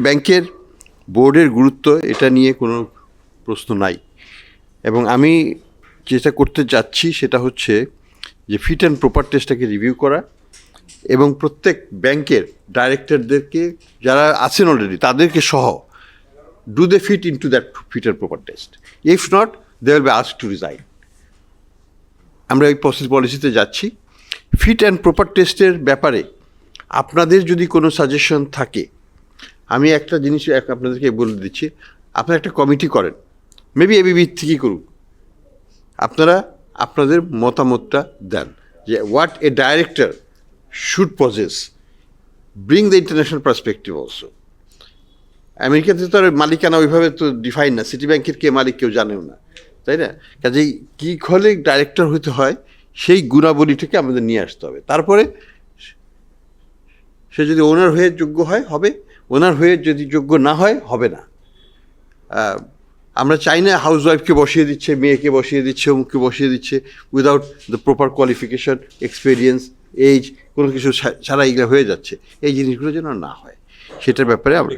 ব্যাংকের বোর্ডের গুরুত্ব এটা নিয়ে কোনো প্রশ্ন নাই, এবং আমি যেটা করতে যাচ্ছি সেটা হচ্ছে যে ফিট অ্যান্ড প্রপার টেস্টটাকে রিভিউ করা এবং প্রত্যেক ব্যাংকের ডাইরেক্টরদেরকে যারা আছেন অলরেডি তাদেরকে সহ do they fit into that fit and proper test, if not they will be asked to resign. আমরা এই পলিসিতে যাচ্ছি। ফিট অ্যান্ড প্রপার টেস্টের ব্যাপারে আপনাদের যদি কোনো সাজেশন থাকে, আমি একটা জিনিস আপনাদেরকে বলে দিচ্ছি, আপনারা একটা কমিটি করেন, মেবি এবিবি থেকেই করুন, আপনারা আপনাদের মতামতটা দেন যে what a director should possess, bring the international perspective also. আমেরিকাতে তো আর মালিকানা ওইভাবে তো ডিফাইন না, সিটি ব্যাংকের কে মালিক কেউ জানেও না, তাই না? কাজেই কী হলে ডাইরেক্টর হতে হয় সেই গুণাবলীটাকে আমাদের নিয়ে আসতে হবে। তারপরে সে যদি ওনার হয়ে যোগ্য হয় হবে, ওনার হয়ে যদি যোগ্য না হয় হবে না। আমরা চাই না হাউস ওয়াইফকে বসিয়ে দিচ্ছে, মেয়েকে বসিয়ে দিচ্ছে, অমুককে বসিয়ে দিচ্ছে without the proper qualification, experience, age, কোনো কিছু ছাড়া এগুলো হয়ে যাচ্ছে। এই জিনিসগুলো যেন না হয় সেটার ব্যাপারে আমরা,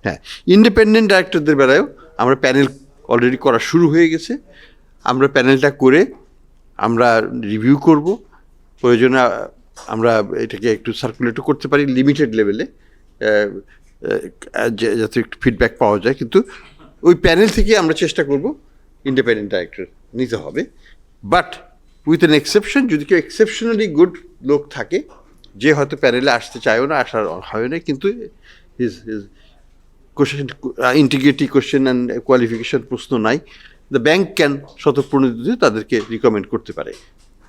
হ্যাঁ, ইন্ডিপেন্ডেন্ট ডাইরেক্টরদের বেলায়ও আমরা প্যানেল অলরেডি করা শুরু হয়ে গেছে। আমরা প্যানেলটা করে আমরা রিভিউ করব, প্রয়োজনে আমরা এটাকে একটু সার্কুলেটও করতে পারি লিমিটেড লেভেলে, যাতে একটু ফিডব্যাক পাওয়া যায়। কিন্তু ওই প্যানেল থেকে আমরা চেষ্টা করব ইন্ডিপেন্ডেন্ট ডাইরেক্টর নিতে হবে, বাট উইথ অ্যান এক্সেপশন, যদি কেউ এক্সেপশনালি গুড লোক থাকে যে হয়তো প্যানেলে আসতে চায়ও না, আসার হয় না, কিন্তু his question integrity question and qualification প্রশ্ন নাই, দ্য ব্যাংক ক্যান স্বতঃপ্রণোদিত তাদেরকে রিকমেন্ড করতে পারে,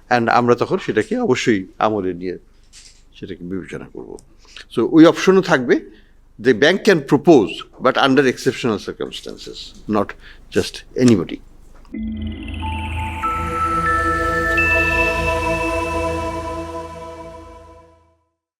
অ্যান্ড আমরা তখন সেটাকে অবশ্যই আমলে নিয়ে সেটাকে বিবেচনা করব। সো ওই অপশনও থাকবে, the bank can propose, but under exceptional circumstances, not just anybody.